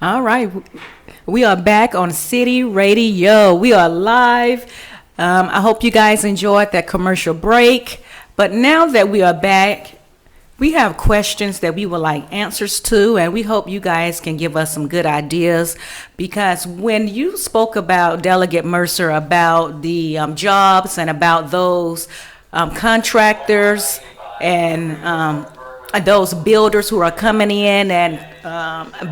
All right. We are back on City Radio. We are live. I hope you guys enjoyed that commercial break. But now that we are back, we have questions that we would like answers to, and we hope you guys can give us some good ideas. Because when you spoke about Delegate Mercer, about the jobs and about those contractors and those builders who are coming in and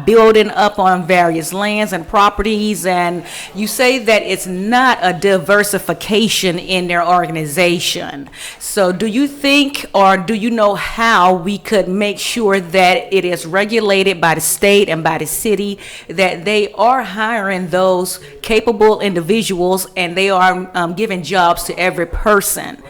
building up on various lands and properties, and you say that it's not a diversification in their organization. So do you think, or do you know how we could make sure that it is regulated by the state and by the city, that they are hiring those capable individuals and they are giving jobs to every person?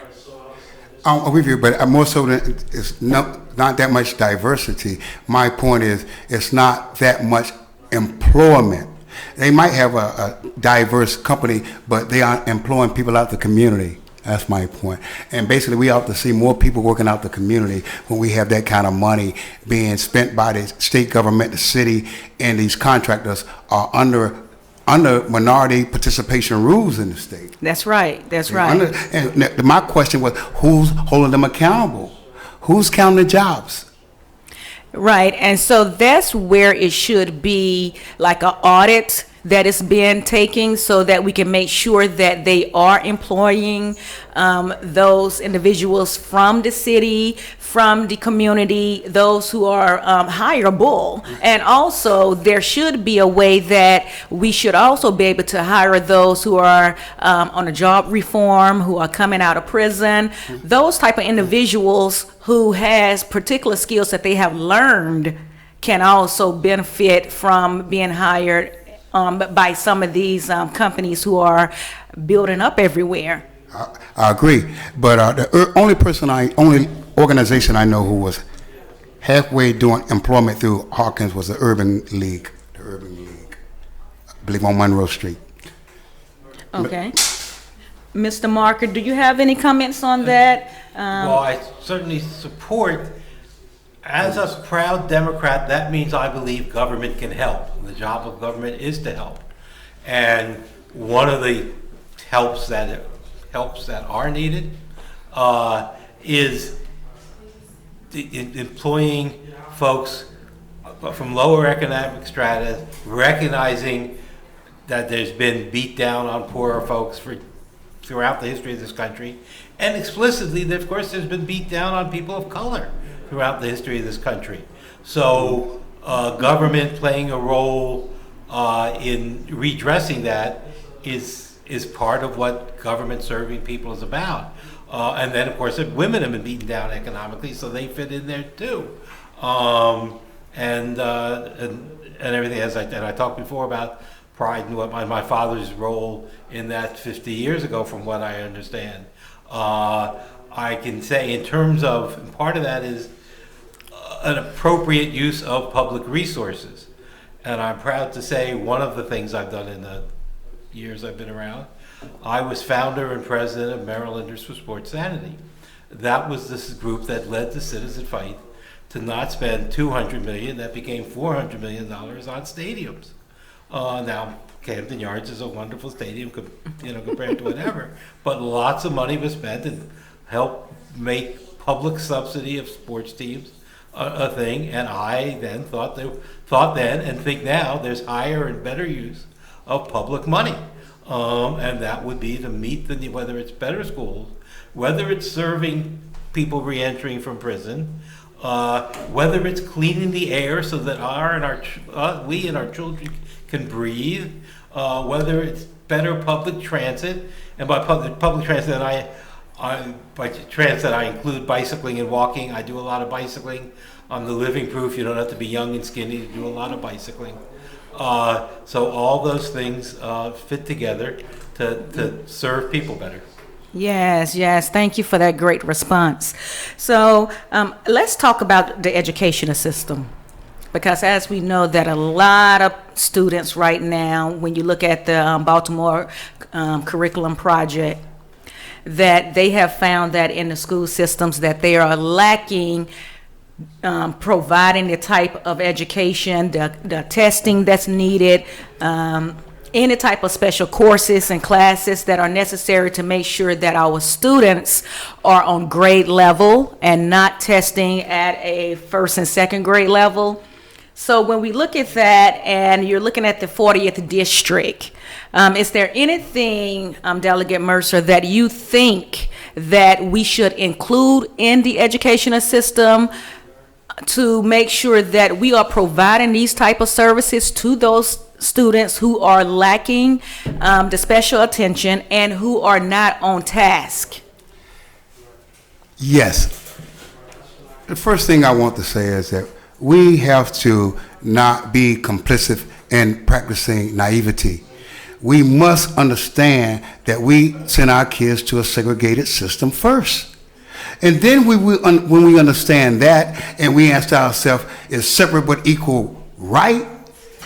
I'm with you, but more so than it's not that much diversity. My point is, it's not that much employment. They might have a diverse company, but they aren't employing people out the community. That's my point. And basically, we ought to see more people working out the community when we have that kind of money being spent by the state government, the city, and these contractors are under minority participation rules in the state. That's right. That's right. And my question was, who's holding them accountable? Who's counting the jobs? Right. And so that's where it should be like an audit that is being taken, so that we can make sure that they are employing those individuals from the city, from the community, those who are hireable. And also there should be a way that we should also be able to hire those who are on a job reform, who are coming out of prison, those type of individuals who has particular skills that they have learned can also benefit from being hired by some of these companies who are building up everywhere. I agree, but the only organization I know who was halfway doing employment through Hawkins was the Urban League. I believe on Monroe Street. Okay. Mr. Marker, do you have any comments on that? Well, I certainly support. As a proud Democrat, that means I believe government can help. The job of government is to help. And one of the helps that are needed is employing folks from lower economic strata, recognizing that there's been beat down on poorer folks throughout the history of this country, and explicitly, of course, there's been beat down on people of color throughout the history of this country. So government playing a role in redressing that is part of what government serving people is about. And then, of course, women have been beaten down economically, so they fit in there too. And everything, as I talked before about pride and what my father's role in that 50 years ago, from what I understand. I can say in terms of, part of that is an appropriate use of public resources. And I'm proud to say one of the things I've done in the years I've been around, I was founder and president of Marylanders for Sports Sanity. That was this group that led the citizen fight to not spend $200 million, that became $400 million on stadiums. Now, Camden Yards is a wonderful stadium, compared to whatever, but lots of money was spent and helped make public subsidy of sports teams a thing. And I then thought then and think now there's higher and better use of public money, and that would be to meet the need, whether it's better schools, whether it's serving people reentering from prison, whether it's cleaning the air so that we and our children can breathe, whether it's better public transit. And by public transit, by transit I include bicycling and walking. I do a lot of bicycling. I'm the living proof you don't have to be young and skinny to do a lot of bicycling. So all those things fit together to serve people better. Yes. Thank you for that great response. So let's talk about the educational system. Because as we know that a lot of students right now, when you look at the Baltimore curriculum project, that they have found that in the school systems that they are lacking providing the type of education, the testing that's needed, any type of special courses and classes that are necessary to make sure that our students are on grade level and not testing at a first and second grade level. So when we look at that, and you're looking at the 40th district, is there anything, Delegate Mercer, that you think that we should include in the educational system to make sure that we are providing these type of services to those students who are lacking the special attention and who are not on task? Yes. The first thing I want to say is that we have to not be complicit in practicing naivety. We must understand that we send our kids to a segregated system first. And then when we understand that and we ask ourselves, is separate but equal right?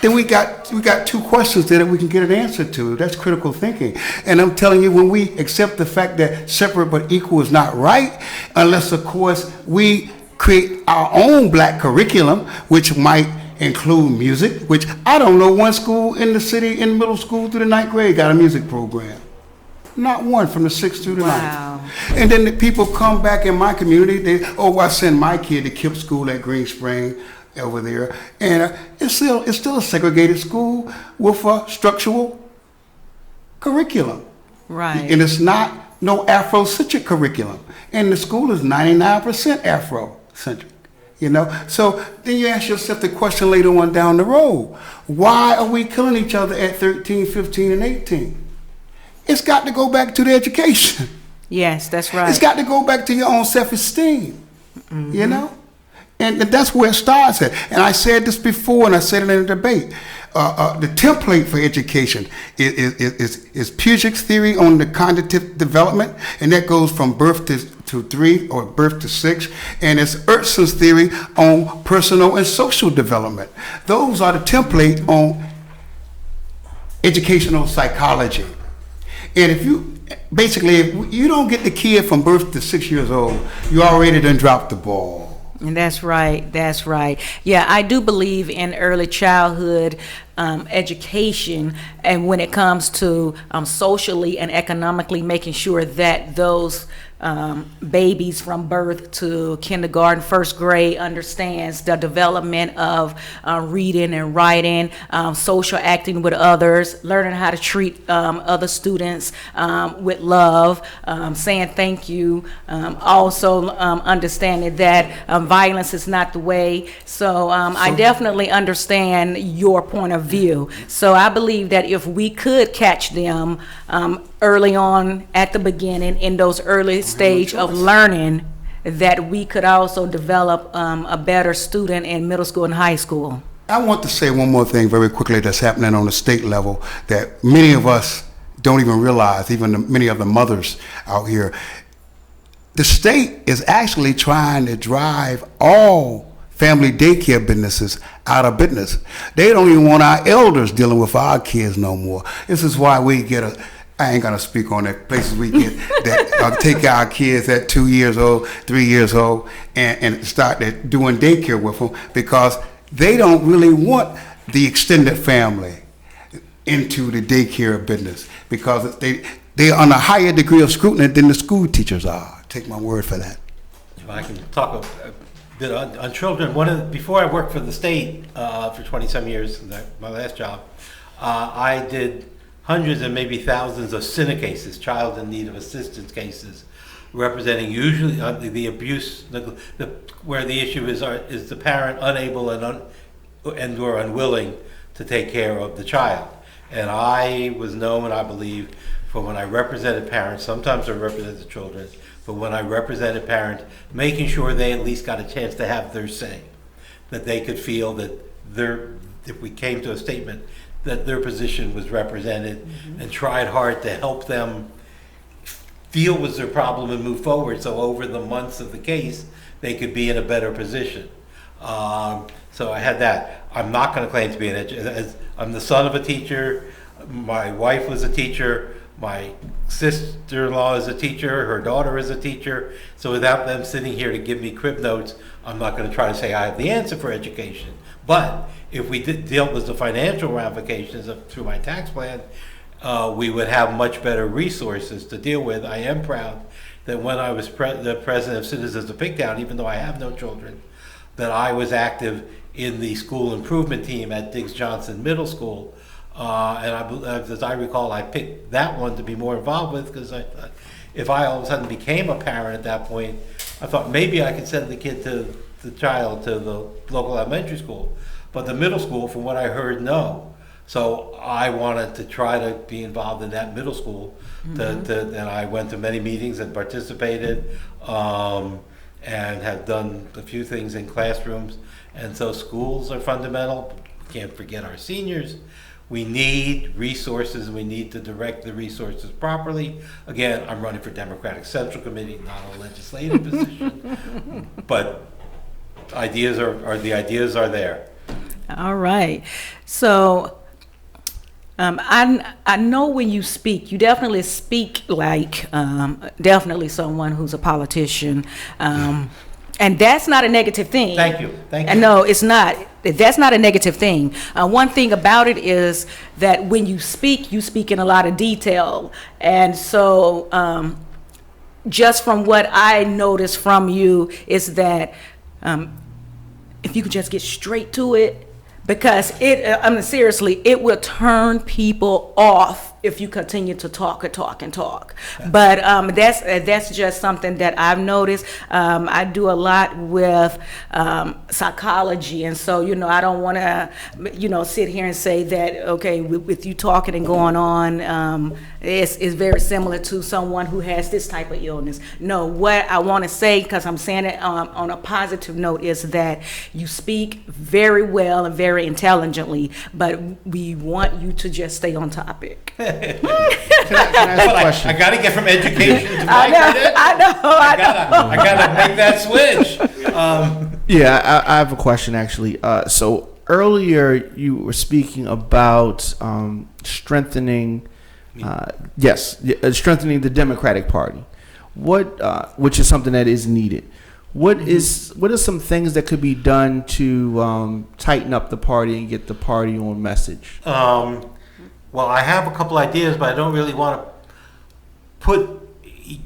Then we got two questions there that we can get an answer to. That's critical thinking. And I'm telling you, when we accept the fact that separate but equal is not right, unless, of course, we create our own black curriculum, which might include music, which I don't know one school in the city in middle school through the 9th grade got a music program. Not one from the 6th through the 9th. And then the people come back in my community, I send my kid to KIPP school at Green Spring over there, and it's still a segregated school with a structural curriculum. Right. And it's not no Afrocentric curriculum. And the school is 99% Afrocentric. So then you ask yourself the question later on down the road, why are we killing each other at 13, 15, and 18? It's got to go back to the education. Yes, that's right. It's got to go back to your own self-esteem, And that's where it starts at. And I said this before, and I said it in a debate. The template for education is Puget's theory on the cognitive development, and that goes from birth to 3 or birth to 6, and it's Ertson's theory on personal and social development. Those are the template on educational psychology. And if you don't get the kid from birth to 6 years old, you already done dropped the ball. And that's right. That's right. Yeah, I do believe in early childhood education, and when it comes to socially and economically making sure that those babies from birth to kindergarten, first grade understands the development of reading and writing, social acting with others, learning how to treat other students with love, saying thank you, also understanding that violence is not the way. So I definitely understand your point of view. So I believe that if we could catch them early on at the beginning in those early stage of learning, that we could also develop a better student in middle school and high school. I want to say one more thing very quickly that's happening on the state level that many of us don't even realize, even many of the mothers out here. The state is actually trying to drive all family daycare businesses out of business. They don't even want our elders dealing with our kids no more. This is why we get I ain't gonna speak on that, places we get that take our kids at 2 years old, 3 years old, and start doing daycare with them, because they don't really want the extended family into the daycare business, because they're on a higher degree of scrutiny than the school teachers are. Take my word for that. If I can talk a bit on children, before I worked for the state for 20-some years, my last job, I did hundreds and maybe thousands of SINA cases, child in need of assistance cases, representing usually the abuse, where the issue is the parent unable and or unwilling to take care of the child. And I was known, I believe, for when I represented parents, sometimes I represented children, but when I represented parents, making sure they at least got a chance to have their say, that they could feel that if we came to a statement, that their position was represented, and tried hard to help them feel was their problem and move forward, so over the months of the case, they could be in a better position. So I had that. I'm not going to claim to be an educator. I'm the son of a teacher. My wife was a teacher. My sister-in-law is a teacher. Her daughter is a teacher. So without them sitting here to give me crib notes I'm not going to try to say I have the answer for education. But if we dealt with the financial ramifications through my tax plan, we would have much better resources to deal with. I am proud that when I was the president of Citizens of Pigtown, even though I have no children, that I was active in the school improvement team at Diggs Johnson Middle School. As I recall, I picked that one to be more involved with because I thought if I all of a sudden became a parent at that point, I thought maybe I could send the child to the local elementary school. But the middle school, from what I heard, no. So I wanted to try to be involved in that middle school. And I went to many meetings and participated and have done a few things in classrooms. And so schools are fundamental. Can't forget our seniors. We need resources. We need to direct the resources properly. Again, I'm running for Democratic Central Committee, not a legislative position. But ideas are there. All right. So I know when you speak, you definitely speak like definitely someone who's a politician. And that's not a negative thing. Thank you. No, it's not. That's not a negative thing. One thing about it is that when you speak in a lot of detail. And so just from what I noticed from you is that if you could just get straight to it, because seriously, it will turn people off if you continue to talk and talk and talk. But that's just something that I've noticed. I do a lot with psychology, and so I don't want to sit here and say that okay, with you talking and going on, it's very similar to someone who has this type of illness. No, what I want to say, because I'm saying it on a positive note, is that you speak very well and very intelligently, but we want you to just stay on topic. Can I ask a question? I got to get from education to I know. I got to make that switch. Yeah, I have a question actually. So earlier you were speaking about strengthening, strengthening the Democratic Party. Which is something that is needed. What are some things that could be done to tighten up the party and get the party on message? Well, I have a couple ideas, but I don't really want to put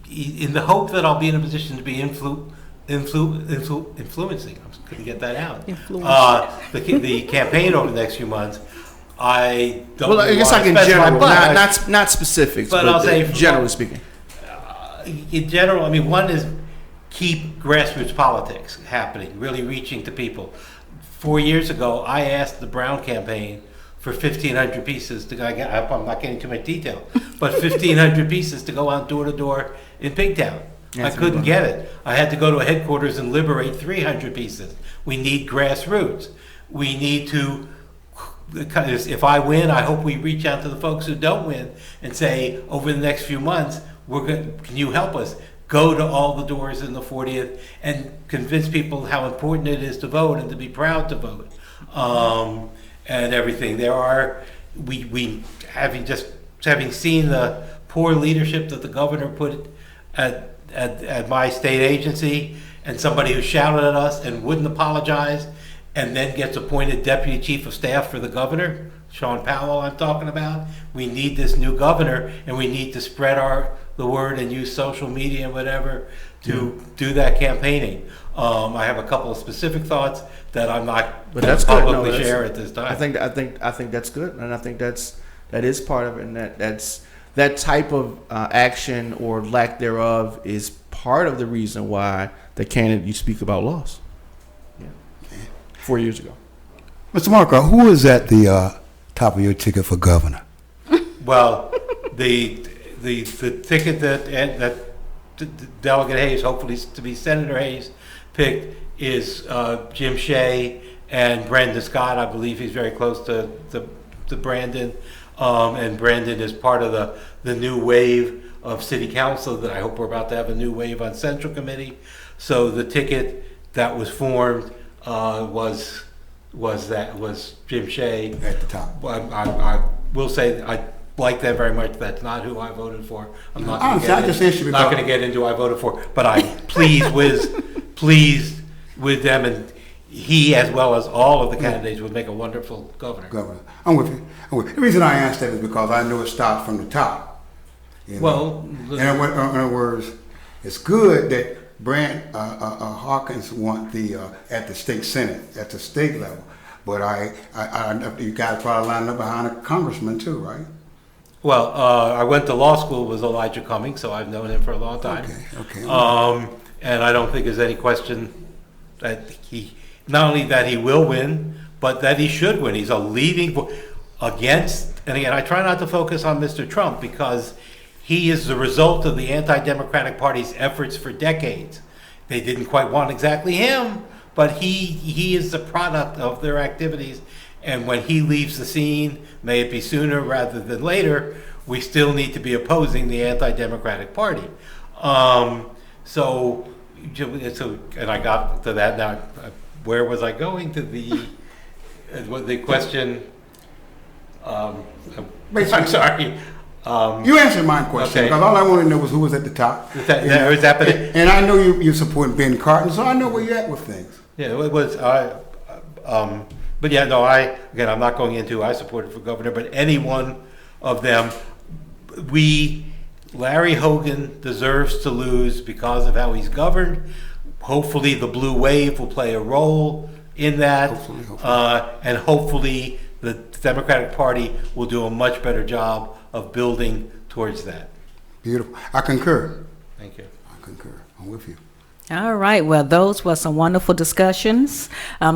in the hope that I'll be in a position to be influencing. I couldn't get that out. The campaign over the next few months. I don't. Well, I guess like in general, not specifics, but I'll say generally speaking. In general, I mean, one is keep grassroots politics happening, really reaching to people. 4 years ago, I asked the Brown campaign for 1,500 pieces to go. I'm not getting too much detail, but 1,500 pieces to go out door to door in Pigtown. I couldn't get it. I had to go to a headquarters and liberate 300 pieces. We need grassroots. We need to. If I win, I hope we reach out to the folks who don't win and say, over the next few months, can you help us? Go to all the doors in the 40th and convince people how important it is to vote and to be proud to vote. And everything. We having seen the poor leadership that the governor put at my state agency, and somebody who shouted at us and wouldn't apologize, and then gets appointed deputy chief of staff for the governor, Sean Powell I'm talking about. We need this new governor, and we need to spread the word and use social media and whatever to do that campaigning. I have a couple of specific thoughts that I'm not going to publicly share at this time. I think that's good, and I think that is part of it, and that type of action or lack thereof is part of the reason why the candidate you speak about lost. Yeah, 4 years ago. Mr. Marco, who is at the top of your ticket for governor? Well, the ticket that Delegate Hayes, hopefully to be Senator Hayes, picked is Jim Shea and Brandon Scott. I believe he's very close to Brandon, and Brandon is part of the new wave of City Council that I hope we're about to have a new wave on Central Committee. So the ticket that was formed was Jim Shea at the top. I will say I like that very much. That's not who I voted for. I'm not going to get into who I voted for, but I'm pleased with them, and he, as well as all of the candidates, would make a wonderful governor. Governor, I'm with you. The reason I asked that is because I know it starts from the top. You know? Well, in other words, it's good that Brant Hawkins want the at the state senate, at the state level, but you guys probably lined up behind a congressman too, right? well, I went to law school with Elijah Cummings, so I've known him for a long time. Okay. And I don't think there's any question that he, not only that he will win, but that he should win. He's a leading against, and again, I try not to focus on Mr. Trump because he is the result of the anti-democratic party's efforts for decades. They didn't quite want exactly him, but he is the product of their activities. And when he leaves the scene, may it be sooner rather than later, we still need to be opposing the anti-democratic party. So, and I got to that now. Where was I going to the question? I'm sorry. You answered my question, because all I wanted to know was who was at the top. And I know you support Ben Carton, so I know where you're at with things. Yeah, it was. But yeah, no. I'm not going into. I supported for governor, but any one of them, Larry Hogan deserves to lose because of how he's governed. Hopefully, the blue wave will play a role in that, Hopefully. And hopefully, the Democratic Party will do a much better job of building towards that. Beautiful. I concur. Thank you. I concur. I'm with you. All right. Well, those were some wonderful discussions,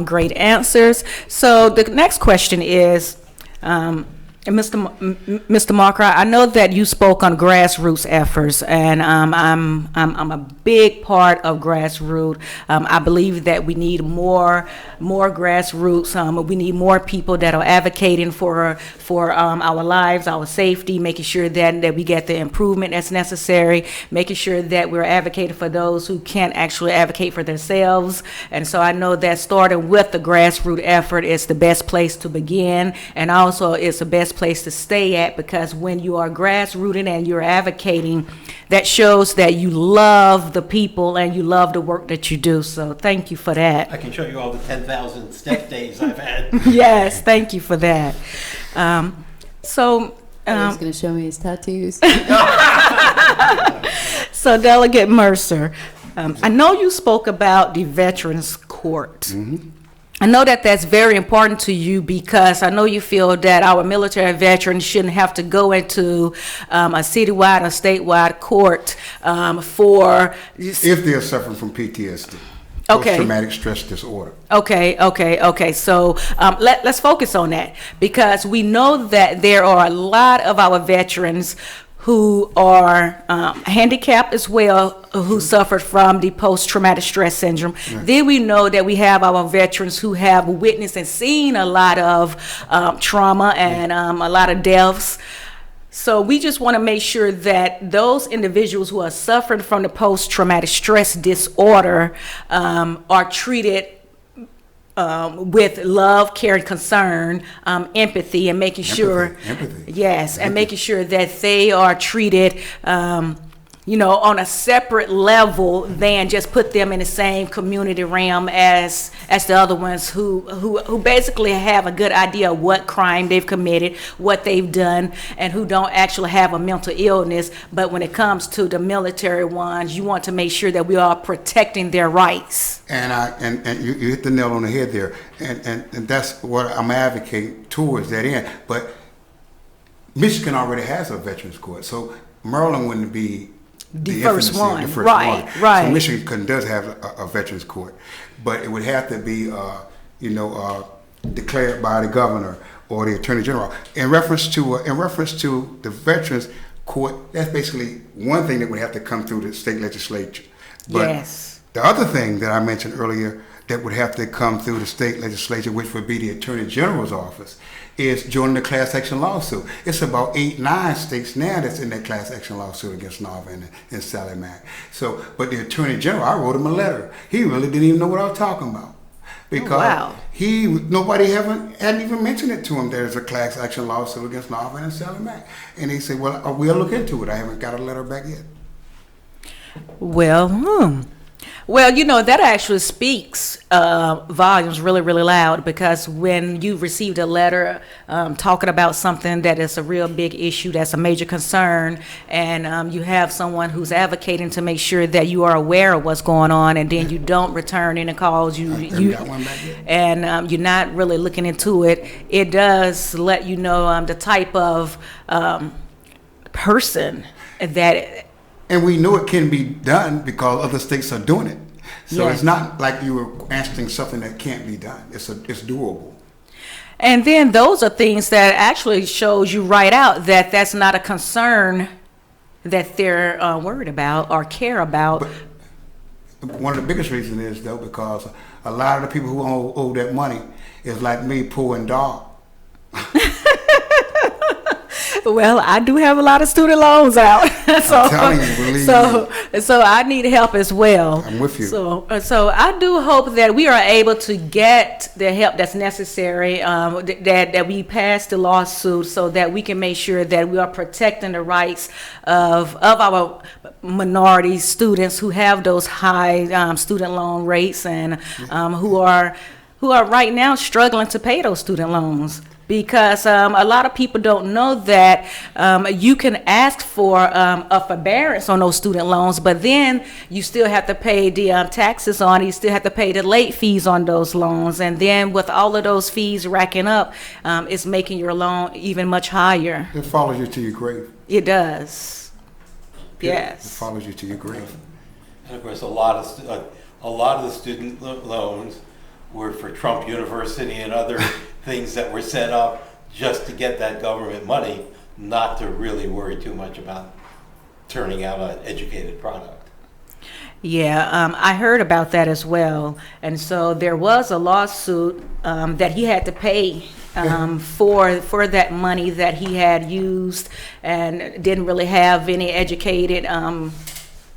great answers. So the next question is, Mr. Marker, I know that you spoke on grassroots efforts, and I'm a big part of grassroots. I believe that we need more grassroots. We need more people that are advocating for our lives, our safety, making sure that we get the improvement that's necessary, making sure that we're advocating for those who can't actually advocate for themselves. And so I know that starting with the grassroots effort is the best place to begin, and also it's the best place to stay at, because when you are grassrooted and you're advocating, that shows that you love the people and you love the work that you do. So thank you for that. I can show you all the 10,000 step days I've had. Yes, thank you for that. He's going to show me his tattoos. So Delegate Mercer, I know you spoke about the Veterans Court. Mm-hmm. I know that that's very important to you, because I know you feel that our military veterans shouldn't have to go into a citywide or statewide court for... If they're suffering from PTSD. Okay. Post-traumatic stress disorder. Okay. So let's focus on that, because we know that there are a lot of our veterans who are handicapped as well, who suffered from the post-traumatic stress syndrome. Right. Then we know that we have our veterans who have witnessed and seen a lot of trauma and a lot of deaths. So we just want to make sure that those individuals who are suffering from the post-traumatic stress disorder are treated with love, care, and concern, empathy, and making sure, yes, and making sure that they are treated, on a separate level than just put them in the same community realm as the other ones who basically have a good idea of what crime they've committed, what they've done, and who don't actually have a mental illness. But when it comes to the military ones, you want to make sure that we are protecting their rights. And you hit the nail on the head there, and that's what I'm advocating towards that end. But Michigan already has a veterans court, so Maryland wouldn't be the first one. Right. So Michigan does have a veterans court, but it would have to be, declared by the governor or the attorney general. In reference to the veterans court, that's basically one thing that would have to come through the state legislature. But yes. The other thing that I mentioned earlier that would have to come through the state legislature, which would be the attorney general's office, is joining the class action lawsuit. It's about 8-9 states now that's in that class action lawsuit against Nava and Sally Mack. So, but the attorney general, I wrote him a letter. He really didn't even know what I was talking about, because nobody hadn't even mentioned it to him. There's a class action lawsuit against Nava and Sally Mack, and he said, "Well, we'll look into it. I haven't got a letter back yet." Well, Well, that actually speaks volumes really, really loud, because when you received a letter talking about something that is a real big issue, that's a major concern, and you have someone who's advocating to make sure that you are aware of what's going on, and then you don't return any calls, and you're not really looking into it, it does let you know the type of person that. And we know it can be done because other states are doing it. So Yes. it's not like you were asking something that can't be done. It's doable. And then those are things that actually shows you right out that that's not a concern that they're worried about or care about. But one of the biggest reasons is, though, because a lot of the people who owe that money is like me, poor and dark. Well, I do have a lot of student loans out, I'm telling you, believe me. so I need help as well. I'm with you. So I do hope that we are able to get the help that's necessary, that we pass the lawsuit, so that we can make sure that we are protecting the rights of our minority students who have those high student loan rates, and who are right now struggling to pay those student loans. Because a lot of people don't know that you can ask for a forbearance on those student loans, but then you still have to pay the taxes on it. You still have to pay the late fees on those loans. And then with all of those fees racking up, it's making your loan even much higher. It follows you to your grave. It does. Yes. It follows you to your grave. And of course, a lot of the student loans were for Trump University and other things that were set up just to get that government money, not to really worry too much about turning out an educated product. Yeah, I heard about that as well. And so there was a lawsuit that he had to pay for that money that he had used, and didn't really have any educated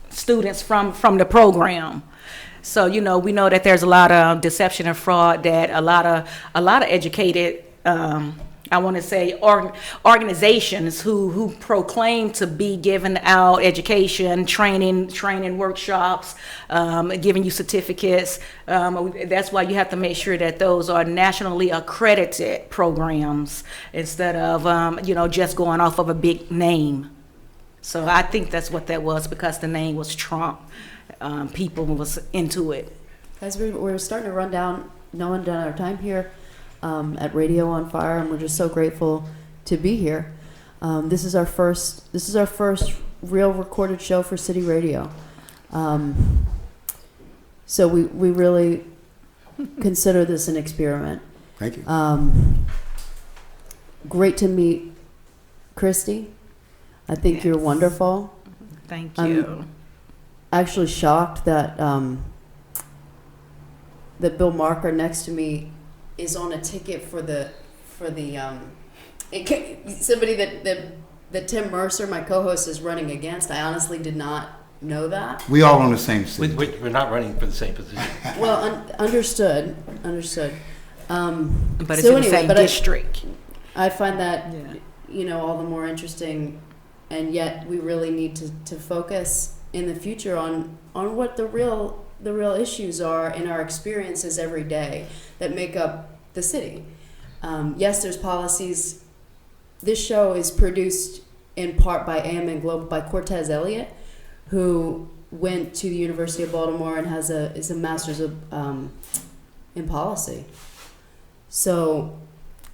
students from the program. So, we know that there's a lot of deception and fraud, that a lot of educated, I want to say, organizations who proclaim to be giving out education, training workshops, giving you certificates. That's why you have to make sure that those are nationally accredited programs, instead of, just going off of a big name. So I think that's what that was, because the name was Trump. People was into it. Guys, we're starting to run down our time here at Radio on Fire, and we're just so grateful to be here. This is our first real recorded show for City Radio. So we really consider this an experiment. Thank you. Great to meet Christy. I think you're wonderful. Thank you. Actually shocked that that Bill Marker next to me is on a ticket for the somebody that Tim Mercer, my co-host, is running against. I honestly did not know that. We all on the same city. We're not running for the same position. Well, understood. But it's So in the anyway, same district. I find that all the more interesting, and yet we really need to focus in the future on what the real issues are in our experiences every day that make up the city. Yes, there's policies. This show is produced in part by AMN Global, by Cortez Elliott, who went to the University of Baltimore and is a master's in policy. So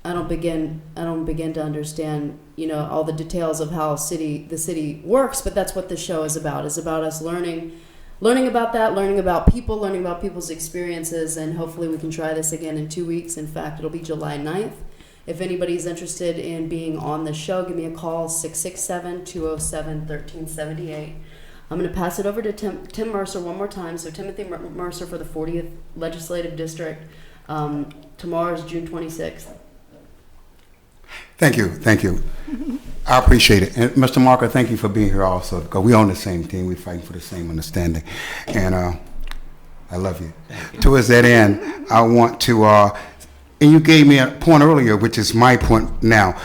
I don't begin to understand, all the details of how the city works, but that's what the show is about. It's about us learning about that, learning about people, learning about people's experiences, and hopefully we can try this again in 2 weeks. In fact, it'll be July 9th. If anybody's interested in being on the show, give me a call, 667-207-1378. I'm going to pass it over to Tim Mercer one more time. So Timothy Mercer for the 40th Legislative District. Tomorrow is June 26th. Thank you. I appreciate it. And Mr. Marker, thank you for being here also, because we're on the same team. We're fighting for the same understanding. And I love you. Towards that end, I want to, and you gave me a point earlier, which is my point now.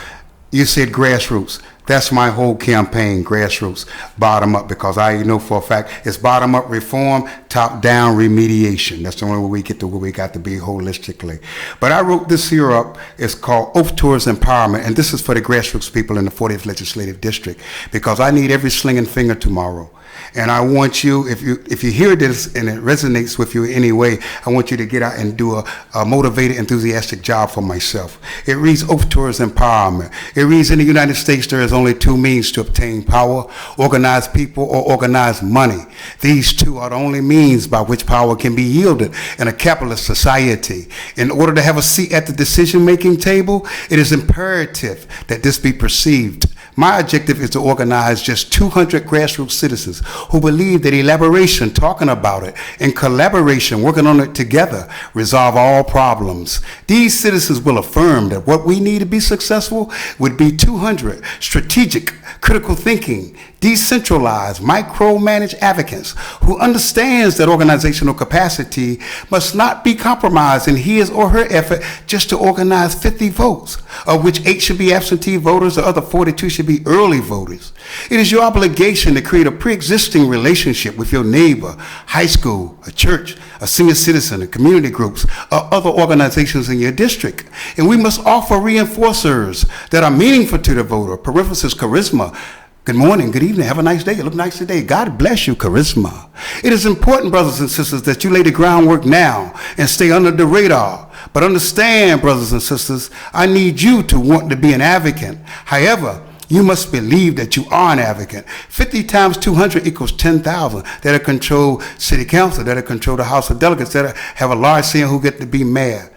You said grassroots. That's my whole campaign, grassroots, bottom up, because I know for a fact it's bottom up reform, top down remediation. That's the only way we get to where we got to be holistically. But I wrote this here up. It's called Oath Towards Empowerment, and this is for the grassroots people in the 40th Legislative District, because I need every slinging finger tomorrow. And I want you, if you hear this and it resonates with you in any way, I want you to get out and do a motivated, enthusiastic job for myself. It reads Oath Towards Empowerment. It reads, in the United States, there is only two means to obtain power: organized people or organized money. These two are the only means by which power can be yielded in a capitalist society. In order to have a seat at the decision-making table, it is imperative that this be perceived. My objective is to organize just 200 grassroots citizens who believe that elaboration, talking about it, and collaboration, working on it together, resolve all problems. These citizens will affirm that what we need to be successful would be 200 strategic, critical thinking, decentralized, micromanaged advocates who understands that organizational capacity must not be compromised in his or her effort just to organize 50 votes, of which 8 should be absentee voters, the other 42 should be early voters. It is your obligation to create a pre-existing relationship with your neighbor, high school, a church, a senior citizen, community groups, or other organizations in your district. And we must offer reinforcers that are meaningful to the voter, parenthesis, charisma. Good morning, good evening, have a nice day, you look nice today. God bless you, charisma. It is important, brothers and sisters, that you lay the groundwork now and stay under the radar. But understand, brothers and sisters, I need you to want to be an advocate. However, you must believe that you are an advocate. 50 times 200 equals 10,000 that'll control city council, that'll control the House of Delegates, that'll have a large say in who get to be mayor.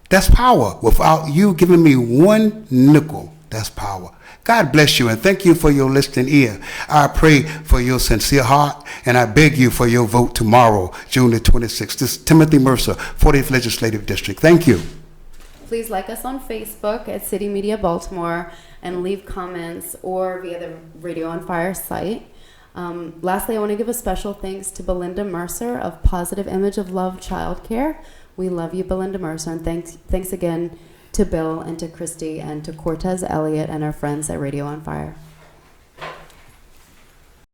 That's power. Without you giving me one nickel, that's power. God bless you, and thank you for your listening ear. I pray for your sincere heart, and I beg you for your vote tomorrow, June the 26th. This is Timothy Mercer, 40th Legislative District. Thank you. Please like us on Facebook at City Media Baltimore and leave comments or via the Radio on Fire site. Lastly, I want to give a special thanks to Belinda Mercer of Positive Image of Love Childcare. We love you, Belinda Mercer, and thanks again to Bill and to Christy and to Cortez Elliott and our friends at Radio on Fire.